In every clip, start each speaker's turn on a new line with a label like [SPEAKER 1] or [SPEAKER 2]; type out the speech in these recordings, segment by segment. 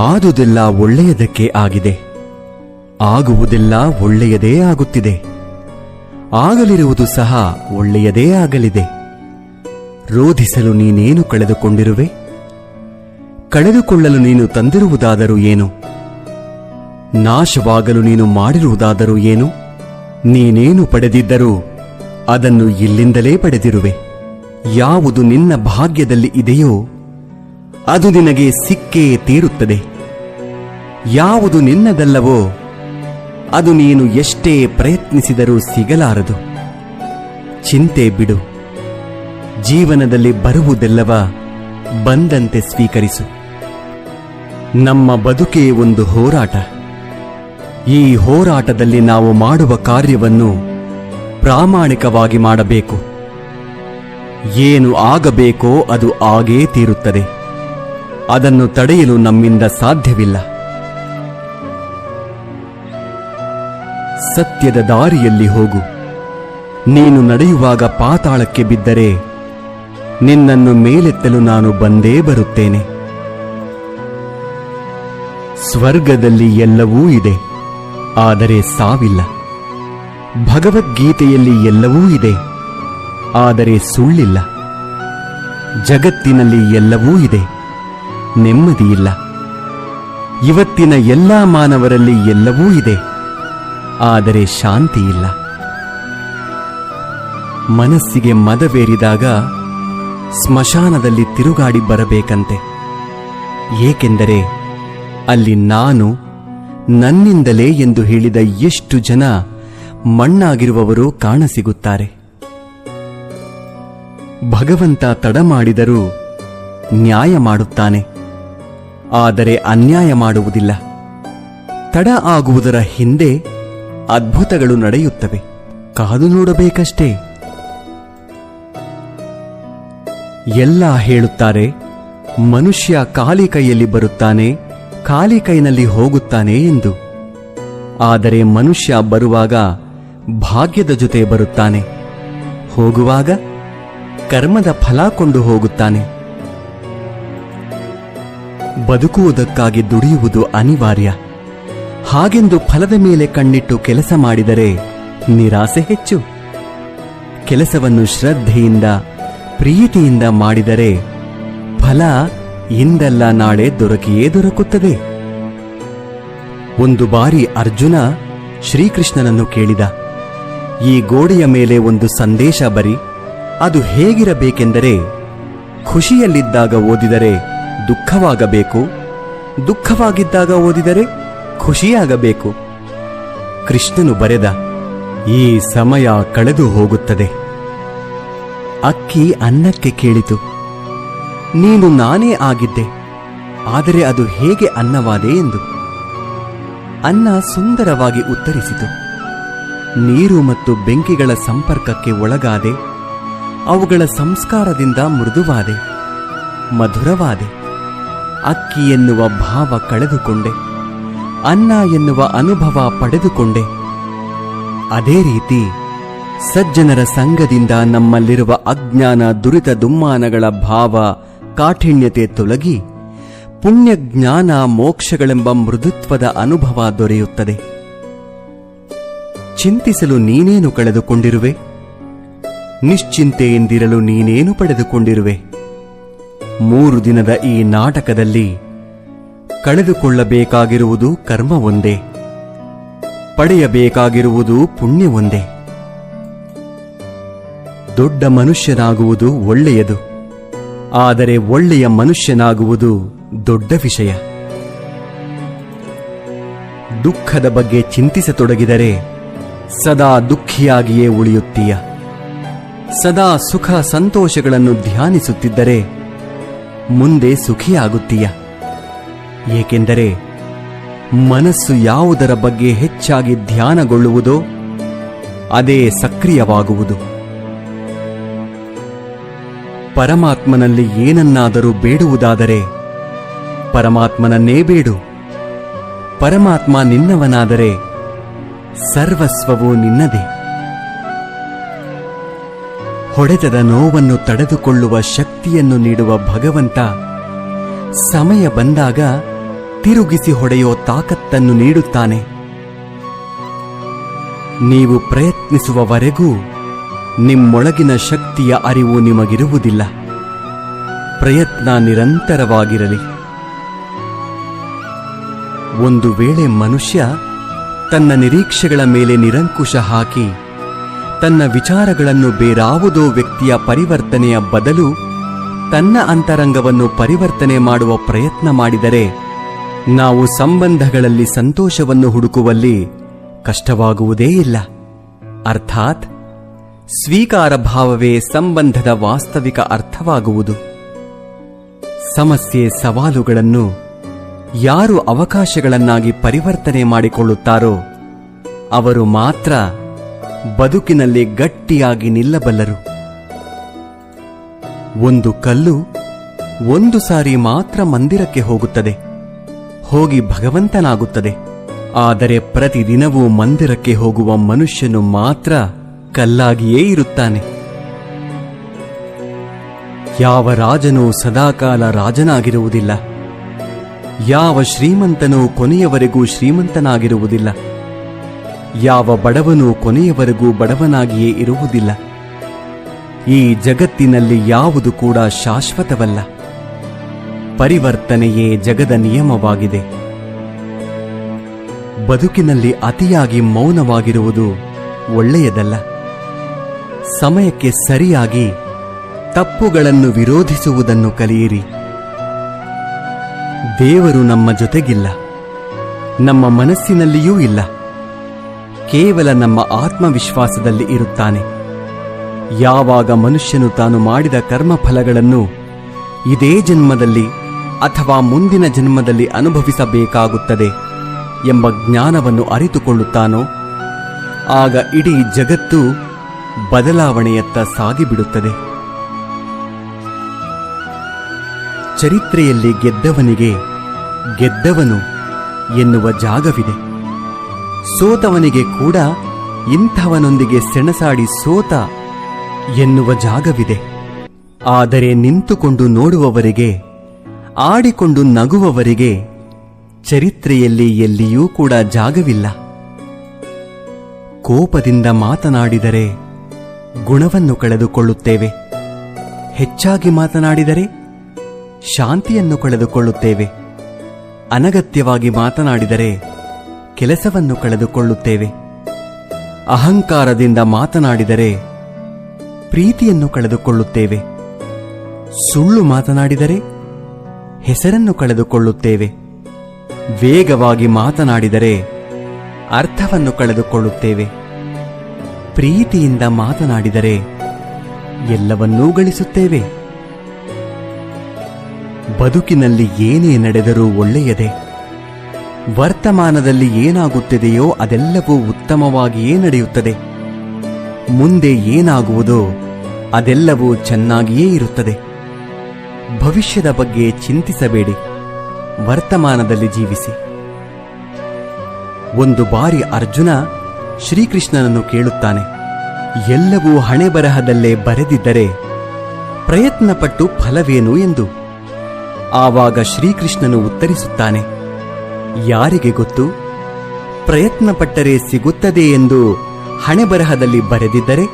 [SPEAKER 1] ಆದುದೆಲ್ಲ ಒಳ್ಳೆಯದಕ್ಕೆ ಆಗಿದೆ, ಆಗುವುದೆಲ್ಲ ಒಳ್ಳೆಯದೇ ಆಗುತ್ತಿದೆ, ಆಗಲಿರುವುದು ಸಹ ಒಳ್ಳೆಯದೇ ಆಗಲಿದೆ. ರೋಧಿಸಲು ನೀನೇನು ಕಳೆದುಕೊಂಡಿರುವೆ? ಕಳೆದುಕೊಳ್ಳಲು ನೀನು ತಂದಿರುವುದಾದರೂ ಏನು? ನಾಶವಾಗಲು ನೀನು ಮಾಡಿರುವುದಾದರೂ ಏನು? ನೀನೇನು ಪಡೆದಿದ್ದರೂ ಅದನ್ನು ಇಲ್ಲಿಂದಲೇ ಪಡೆದಿರುವೆ. ಯಾವುದು ನಿನ್ನ ಭಾಗ್ಯದಲ್ಲಿ ಇದೆಯೋ ಅದು ನಿನಗೆ ಸಿಕ್ಕೇ ತೀರುತ್ತದೆ. ಯಾವುದು ನಿನ್ನದಲ್ಲವೋ ಅದು ನೀನು ಎಷ್ಟೇ ಪ್ರಯತ್ನಿಸಿದರೂ ಸಿಗಲಾರದು. ಚಿಂತೆ ಬಿಡು. ಜೀವನದಲ್ಲಿ ಬರುವುದೆಲ್ಲವ ಬಂದಂತೆ ಸ್ವೀಕರಿಸು. ನಮ್ಮ ಬದುಕೇ ಒಂದು ಹೋರಾಟ. ಈ ಹೋರಾಟದಲ್ಲಿ ನಾವು ಮಾಡುವ ಕಾರ್ಯವನ್ನು ಪ್ರಾಮಾಣಿಕವಾಗಿ ಮಾಡಬೇಕು. ಏನು ಆಗಬೇಕೋ ಅದು ಆಗೇ ತೀರುತ್ತದೆ. ಅದನ್ನು ತಡೆಯಲು ನಮ್ಮಿಂದ ಸಾಧ್ಯವಿಲ್ಲ. ಸತ್ಯದ ದಾರಿಯಲ್ಲಿ ಹೋಗು. ನೀನು ನಡೆಯುವಾಗ ಪಾತಾಳಕ್ಕೆ ಬಿದ್ದರೆ ನಿನ್ನನ್ನು ಮೇಲೆತ್ತಲು ನಾನು ಬಂದೇ ಬರುತ್ತೇನೆ. ಸ್ವರ್ಗದಲ್ಲಿ ಎಲ್ಲವೂ ಇದೆ, ಆದರೆ ಸಾವಿಲ್ಲ. ಭಗವದ್ಗೀತೆಯಲ್ಲಿ ಎಲ್ಲವೂ ಇದೆ, ಆದರೆ ಸುಳ್ಳಿಲ್ಲ. ಜಗತ್ತಿನಲ್ಲಿ ಎಲ್ಲವೂ ಇದೆ, ನೆಮ್ಮದಿಯಿಲ್ಲ. ಇವತ್ತಿನ ಎಲ್ಲಾ ಮಾನವರಲ್ಲಿ ಎಲ್ಲವೂ ಇದೆ, ಆದರೆ ಶಾಂತಿಯಿಲ್ಲ. ಮನಸ್ಸಿಗೆ ಮದವೇರಿದಾಗ ಸ್ಮಶಾನದಲ್ಲಿ ತಿರುಗಾಡಿ ಬರಬೇಕಂತೆ. ಏಕೆಂದರೆ ಅಲ್ಲಿ ನಾನು ನನ್ನಿಂದಲೇ ಎಂದು ಹೇಳಿದ ಎಷ್ಟು ಜನ ಮಣ್ಣಾಗಿರುವವರು ಕಾಣಸಿಗುತ್ತಾರೆ. ಭಗವಂತ ತಡ ಮಾಡಿದರೂ ನ್ಯಾಯ ಮಾಡುತ್ತಾನೆ, ಆದರೆ ಅನ್ಯಾಯ ಮಾಡುವುದಿಲ್ಲ. ತಡ ಆಗುವುದರ ಹಿಂದೆ ಅದ್ಭುತಗಳು ನಡೆಯುತ್ತವೆ. ಕಾದು ನೋಡಬೇಕಷ್ಟೇ. ಎಲ್ಲ ಹೇಳುತ್ತಾರೆ, ಮನುಷ್ಯ ಖಾಲಿ ಕೈಯಲ್ಲಿ ಬರುತ್ತಾನೆ, ಖಾಲಿ ಕೈನಲ್ಲಿ ಹೋಗುತ್ತಾನೆ ಎಂದು. ಆದರೆ ಮನುಷ್ಯ ಬರುವಾಗ ಭಾಗ್ಯದ ಜೊತೆ ಬರುತ್ತಾನೆ, ಹೋಗುವಾಗ ಕರ್ಮದ ಫಲ ಕೊಂಡು ಹೋಗುತ್ತಾನೆ. ಬದುಕುವುದಕ್ಕಾಗಿ ದುಡಿಯುವುದು ಅನಿವಾರ್ಯ. ಹಾಗೆಂದು ಫಲದ ಮೇಲೆ ಕಣ್ಣಿಟ್ಟು ಕೆಲಸ ಮಾಡಿದರೆ ನಿರಾಸೆ ಹೆಚ್ಚು. ಕೆಲಸವನ್ನು ಶ್ರದ್ಧೆಯಿಂದ ಪ್ರೀತಿಯಿಂದ ಮಾಡಿದರೆ ಫಲ ಇಂದಲ್ಲ ನಾಳೆ ದೊರಕಿಯೇ ದೊರಕುತ್ತದೆ. ಒಂದು ಬಾರಿ ಅರ್ಜುನ ಶ್ರೀಕೃಷ್ಣನನ್ನು ಕೇಳಿದ, ಈ ಗೋಡೆಯ ಮೇಲೆ ಒಂದು ಸಂದೇಶ ಬರಿ. ಅದು ಹೇಗಿರಬೇಕೆಂದರೆ, ಖುಷಿಯಲ್ಲಿದ್ದಾಗ ಓದಿದರೆ ದುಃಖವಾಗಬೇಕು, ದುಃಖವಾಗಿದ್ದಾಗ ಓದಿದರೆ ಖುಷಿಯಾಗಬೇಕು. ಕೃಷ್ಣನು ಬರೆದ, ಈ ಸಮಯ ಕಳೆದು ಹೋಗುತ್ತದೆ. ಅಕ್ಕಿ ಅನ್ನಕ್ಕೆ ಕೇಳಿತು, ನೀನು ನಾನೇ ಆಗಿದ್ದೆ, ಆದರೆ ಅದು ಹೇಗೆ ಅನ್ನವಾದೆ ಎಂದು. ಅನ್ನ ಸುಂದರವಾಗಿ ಉತ್ತರಿಸಿತು, ನೀರು ಮತ್ತು ಬೆಂಕಿಗಳ ಸಂಪರ್ಕಕ್ಕೆ ಒಳಗಾದೆ, ಅವುಗಳ ಸಂಸ್ಕಾರದಿಂದ ಮೃದುವಾದೆ, ಮಧುರವಾದೆ. ಅಕ್ಕಿ ಎನ್ನುವ ಭಾವ ಕಳೆದುಕೊಂಡೆ, ಅನ್ನ ಎನ್ನುವ ಅನುಭವ ಪಡೆದುಕೊಂಡೆ. ಅದೇ ರೀತಿ ಸಜ್ಜನರ ಸಂಗದಿಂದ ನಮ್ಮಲ್ಲಿರುವ ಅಜ್ಞಾನ, ದುರಿತ, ದುಮ್ಮಾನಗಳ ಭಾವ, ಕಾಠಿಣ್ಯತೆ ತೊಲಗಿ ಪುಣ್ಯ, ಜ್ಞಾನ, ಮೋಕ್ಷಗಳೆಂಬ ಮೃದುತ್ವದ ಅನುಭವ ದೊರೆಯುತ್ತದೆ. ಚಿಂತಿಸಲು ನೀನೇನು ಕಳೆದುಕೊಂಡಿರುವೆ? ನಿಶ್ಚಿಂತೆಯಿಂದಿರಲು ನೀನೇನು ಪಡೆದುಕೊಂಡಿರುವೆ? 3 ದಿನದ ಈ ನಾಟಕದಲ್ಲಿ ಕಳೆದುಕೊಳ್ಳಬೇಕಾಗಿರುವುದು ಕರ್ಮ ಒಂದೇ, ಪಡೆಯಬೇಕಾಗಿರುವುದು ಪುಣ್ಯ ಒಂದೇ. ದೊಡ್ಡ ಮನುಷ್ಯನಾಗುವುದು ಒಳ್ಳೆಯದು, ಆದರೆ ಒಳ್ಳೆಯ ಮನುಷ್ಯನಾಗುವುದು ದೊಡ್ಡ ವಿಷಯ. ದುಃಖದ ಬಗ್ಗೆ ಚಿಂತಿಸತೊಡಗಿದರೆ ಸದಾ ದುಃಖಿಯಾಗಿಯೇ ಉಳಿಯುತ್ತೀಯ. ಸದಾ ಸುಖ ಸಂತೋಷಗಳನ್ನು ಧ್ಯಾನಿಸುತ್ತಿದ್ದರೆ ಮುಂದೆ ಸುಖಿಯಾಗುತ್ತೀಯ. ಏಕೆಂದರೆ ಮನಸ್ಸು ಯಾವುದರ ಬಗ್ಗೆ ಹೆಚ್ಚಾಗಿ ಧ್ಯಾನಗೊಳ್ಳುವುದೋ ಅದೇ ಸಕ್ರಿಯವಾಗುವುದು. ಪರಮಾತ್ಮನಲ್ಲಿ ಏನನ್ನಾದರೂ ಬೇಡುವುದಾದರೆ ಪರಮಾತ್ಮನನ್ನೇ ಬೇಡು. ಪರಮಾತ್ಮ ನಿನ್ನವನಾದರೆ ಸರ್ವಸ್ವವೂ ನಿನ್ನದೇ. ಹೊಡೆತದ ನೋವನ್ನು ತಡೆದುಕೊಳ್ಳುವ ಶಕ್ತಿಯನ್ನು ನೀಡುವ ಭಗವಂತ ಸಮಯ ಬಂದಾಗ ತಿರುಗಿಸಿ ಹೊಡೆಯೋ ತಾಕತ್ತನ್ನು ನೀಡುತ್ತಾನೆ. ನೀವು ಪ್ರಯತ್ನಿಸುವವರೆಗೂ ನಿಮ್ಮೊಳಗಿನ ಶಕ್ತಿಯ ಅರಿವು ನಿಮಗಿರುವುದಿಲ್ಲ. ಪ್ರಯತ್ನ ನಿರಂತರವಾಗಿರಲಿ. ಒಂದು ವೇಳೆ ಮನುಷ್ಯ ತನ್ನ ನಿರೀಕ್ಷೆಗಳ ಮೇಲೆ ನಿರಂಕುಶ ಹಾಕಿ ತನ್ನ ವಿಚಾರಗಳನ್ನು ಬೇರಾವುದೋ ವ್ಯಕ್ತಿಯ ಪರಿವರ್ತನೆಯ ಬದಲು ತನ್ನ ಅಂತರಂಗವನ್ನು ಪರಿವರ್ತನೆ ಮಾಡುವ ಪ್ರಯತ್ನ ಮಾಡಿದರೆ ನಾವು ಸಂಬಂಧಗಳಲ್ಲಿ ಸಂತೋಷವನ್ನು ಹುಡುಕುವಲ್ಲಿ ಕಷ್ಟವಾಗುವುದೇ ಇಲ್ಲ. ಅರ್ಥಾತ್ ಸ್ವೀಕಾರ ಭಾವವೇ ಸಂಬಂಧದ ವಾಸ್ತವಿಕ ಅರ್ಥವಾಗುವುದು. ಸಮಸ್ಯೆ ಸವಾಲುಗಳನ್ನು ಯಾರು ಅವಕಾಶಗಳನ್ನಾಗಿ ಪರಿವರ್ತನೆ ಮಾಡಿಕೊಳ್ಳುತ್ತಾರೋ ಅವರು ಮಾತ್ರ ಬದುಕಿನಲ್ಲಿ ಗಟ್ಟಿಯಾಗಿ ನಿಲ್ಲಬಲ್ಲರು. ಒಂದು ಕಲ್ಲು ಒಂದು ಸಾರಿ ಮಾತ್ರ ಮಂದಿರಕ್ಕೆ ಹೋಗುತ್ತದೆ, ಹೋಗಿ ಭಗವಂತನಾಗುತ್ತದೆ. ಆದರೆ ಪ್ರತಿದಿನವೂ ಮಂದಿರಕ್ಕೆ ಹೋಗುವ ಮನುಷ್ಯನು ಮಾತ್ರ ಕಲ್ಲಾಗಿಯೇ ಇರುತ್ತಾನೆ. ಯಾವ ರಾಜನೂ ಸದಾಕಾಲ ರಾಜನಾಗಿರುವುದಿಲ್ಲ. ಯಾವ ಶ್ರೀಮಂತನೂ ಕೊನೆಯವರೆಗೂ ಶ್ರೀಮಂತನಾಗಿರುವುದಿಲ್ಲ. ಯಾವ ಬಡವನೂ ಕೊನೆಯವರೆಗೂ ಬಡವನಾಗಿಯೇ ಇರುವುದಿಲ್ಲ. ಈ ಜಗತ್ತಿನಲ್ಲಿ ಯಾವುದು ಕೂಡ ಶಾಶ್ವತವಲ್ಲ. ಪರಿವರ್ತನೆಯೇ ಜಗದ ನಿಯಮವಾಗಿದೆ. ಬದುಕಿನಲ್ಲಿ ಅತಿಯಾಗಿ ಮೌನವಾಗಿರುವುದು ಒಳ್ಳೆಯದಲ್ಲ. ಸಮಯಕ್ಕೆ ಸರಿಯಾಗಿ ತಪ್ಪುಗಳನ್ನು ವಿರೋಧಿಸುವುದನ್ನು ಕಲಿಯಿರಿ. ದೇವರು ನಮ್ಮ ಜೊತೆಗಿಲ್ಲ, ನಮ್ಮ ಮನಸ್ಸಿನಲ್ಲಿಯೂ ಇಲ್ಲ. ಕೇವಲ ನಮ್ಮ ಆತ್ಮವಿಶ್ವಾಸದಲ್ಲಿ ಇರುತ್ತಾನೆ. ಯಾವಾಗ ಮನುಷ್ಯನು ತಾನು ಮಾಡಿದ ಕರ್ಮಫಲಗಳನ್ನು ಇದೇ ಜನ್ಮದಲ್ಲಿ ಅಥವಾ ಮುಂದಿನ ಜನ್ಮದಲ್ಲಿ ಅನುಭವಿಸಬೇಕಾಗುತ್ತದೆ ಎಂಬ ಜ್ಞಾನವನ್ನು ಅರಿತುಕೊಳ್ಳುತ್ತಾನೋ ಆಗ ಇಡೀ ಜಗತ್ತು ಬದಲಾವಣೆಯತ್ತ ಸಾಗಿಬಿಡುತ್ತದೆ. ಚರಿತ್ರೆಯಲ್ಲಿ ಗೆದ್ದವನಿಗೆ ಗೆದ್ದವನು ಎನ್ನುವ ಜಾಗವಿದೆ. ಸೋತವನಿಗೆ ಕೂಡ ಇಂಥವನೊಂದಿಗೆ ಸೆಣಸಾಡಿ ಸೋತ ಎನ್ನುವ ಜಾಗವಿದೆ. ಆದರೆ ನಿಂತುಕೊಂಡು ನೋಡುವವರಿಗೆ, ಆಡಿಕೊಂಡು ನಗುವವರಿಗೆ ಚರಿತ್ರೆಯಲ್ಲಿ ಎಲ್ಲಿಯೂ ಕೂಡ ಜಾಗವಿಲ್ಲ. ಕೋಪದಿಂದ ಮಾತನಾಡಿದರೆ ಗುಣವನ್ನು ಕಳೆದುಕೊಳ್ಳುತ್ತೇವೆ. ಹೆಚ್ಚಾಗಿ ಮಾತನಾಡಿದರೆ ಶಾಂತಿಯನ್ನು ಕಳೆದುಕೊಳ್ಳುತ್ತೇವೆ. ಅನಗತ್ಯವಾಗಿ ಮಾತನಾಡಿದರೆ ಕೆಲಸವನ್ನು ಕಳೆದುಕೊಳ್ಳುತ್ತೇವೆ. ಅಹಂಕಾರದಿಂದ ಮಾತನಾಡಿದರೆ ಪ್ರೀತಿಯನ್ನು ಕಳೆದುಕೊಳ್ಳುತ್ತೇವೆ. ಸುಳ್ಳು ಮಾತನಾಡಿದರೆ ಹೆಸರನ್ನು ಕಳೆದುಕೊಳ್ಳುತ್ತೇವೆ. ವೇಗವಾಗಿ ಮಾತನಾಡಿದರೆ ಅರ್ಥವನ್ನು ಕಳೆದುಕೊಳ್ಳುತ್ತೇವೆ. ಪ್ರೀತಿಯಿಂದ ಮಾತನಾಡಿದರೆ ಎಲ್ಲವನ್ನೂ ಗಳಿಸುತ್ತೇವೆ. ಬದುಕಿನಲ್ಲಿ ಏನೇ ನಡೆದರೂ ಒಳ್ಳೆಯದೇ. ವರ್ತಮಾನದಲ್ಲಿ ಏನಾಗುತ್ತಿದೆಯೋ ಅದೆಲ್ಲವೂ ಉತ್ತಮವಾಗಿಯೇ ನಡೆಯುತ್ತದೆ. ಮುಂದೆ ಏನಾಗುವುದೋ ಅದೆಲ್ಲವೂ ಚೆನ್ನಾಗಿಯೇ ಇರುತ್ತದೆ. ಭವಿಷ್ಯದ ಬಗ್ಗೆ ಚಿಂತಿಸಬೇಡಿ, ವರ್ತಮಾನದಲ್ಲಿ ಜೀವಿಸಿ. ಒಂದು ಬಾರಿ ಅರ್ಜುನ ಶ್ರೀಕೃಷ್ಣನನ್ನು ಕೇಳುತ್ತಾನೆ, ಎಲ್ಲವೂ ಹಣೆಬರಹದಲ್ಲೇ ಬರೆದಿದ್ದರೆ ಪ್ರಯತ್ನಪಟ್ಟು ಫಲವೇನು ಎಂದು. ಆವಾಗ ಶ್ರೀಕೃಷ್ಣನು ಉತ್ತರಿಸುತ್ತಾನೆ, ಯಾರಿಗೆ ಗೊತ್ತು, ಪ್ರಯತ್ನಪಟ್ಟರೆ ಸಿಗುತ್ತದೆ ಎಂದು ಹಣೆಬರಹದಲ್ಲಿ ಬರೆದಿದ್ದರೆ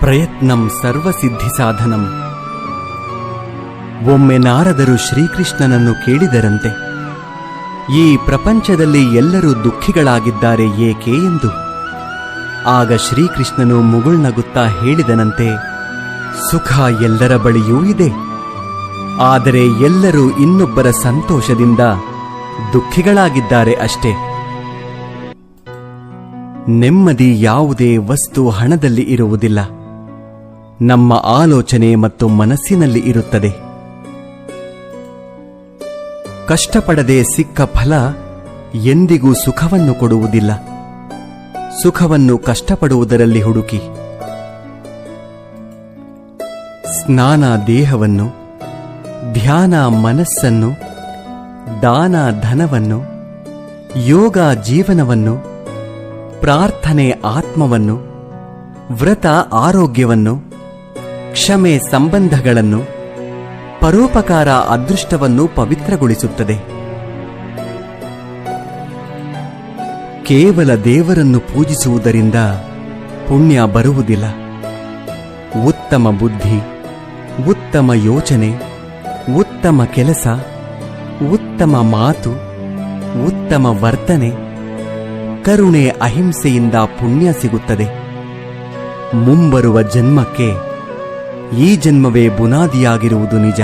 [SPEAKER 1] ಪ್ರಯತ್ನಂ ಸರ್ವಸಿದ್ಧಿ ಸಾಧನಂ. ಒಮ್ಮೆ ನಾರದರು ಶ್ರೀಕೃಷ್ಣನನ್ನು ಕೇಳಿದರಂತೆ, ಈ ಪ್ರಪಂಚದಲ್ಲಿ ಎಲ್ಲರೂ ದುಃಖಿಗಳಾಗಿದ್ದಾರೆ ಏಕೆ ಎಂದು. ಆಗ ಶ್ರೀಕೃಷ್ಣನು ಮುಗುಳ್ನಗುತ್ತಾ ಹೇಳಿದನಂತೆ, ಸುಖ ಎಲ್ಲರ ಬಳಿಯೂ ಇದೆ, ಆದರೆ ಎಲ್ಲರೂ ಇನ್ನೊಬ್ಬರ ಸಂತೋಷದಿಂದ ದುಃಖಿಗಳಾಗಿದ್ದಾರೆ ಅಷ್ಟೇ. ನೆಮ್ಮದಿ ಯಾವುದೇ ವಸ್ತು ಹಣದಲ್ಲಿ ಇರುವುದಿಲ್ಲ, ನಮ್ಮ ಆಲೋಚನೆ ಮತ್ತು ಮನಸ್ಸಿನಲ್ಲಿ ಇರುತ್ತದೆ. ಕಷ್ಟಪಡದೆ ಸಿಕ್ಕ ಫಲ ಎಂದಿಗೂ ಸುಖವನ್ನು ಕೊಡುವುದಿಲ್ಲ. ಸುಖವನ್ನು ಕಷ್ಟಪಡುವುದರಲ್ಲಿ ಹುಡುಕಿ. ಸ್ನಾನ ದೇಹವನ್ನು, ಧ್ಯಾನ ಮನಸ್ಸನ್ನು, ದಾನ ಧನವನ್ನು, ಯೋಗ ಜೀವನವನ್ನು, ಪ್ರಾರ್ಥನೆ ಆತ್ಮವನ್ನು, ವ್ರತ ಆರೋಗ್ಯವನ್ನು, ಕ್ಷಮೆ ಸಂಬಂಧಗಳನ್ನು, ಪರೋಪಕಾರ ಅದೃಷ್ಟವನ್ನು ಪವಿತ್ರಗೊಳಿಸುತ್ತದೆ. ಕೇವಲ ದೇವರನ್ನು ಪೂಜಿಸುವುದರಿಂದ ಪುಣ್ಯ ಬರುವುದಿಲ್ಲ. ಉತ್ತಮ ಬುದ್ಧಿ, ಉತ್ತಮ ಯೋಚನೆ, ಉತ್ತಮ ಕೆಲಸ, ಉತ್ತಮ ಮಾತು, ಉತ್ತಮ ವರ್ತನೆ, ಕರುಣೆ, ಅಹಿಂಸೆಯಿಂದ ಪುಣ್ಯ ಸಿಗುತ್ತದೆ. ಮುಂಬರುವ ಜನ್ಮಕ್ಕೆ ಈ ಜನ್ಮವೇ ಬುನಾದಿಯಾಗಿರುವುದು ನಿಜ.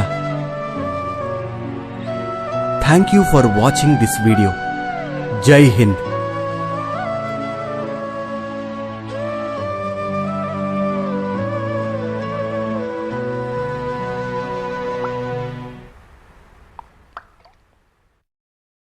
[SPEAKER 1] Thank you for watching this video. ಜೈ ಹಿಂದ್.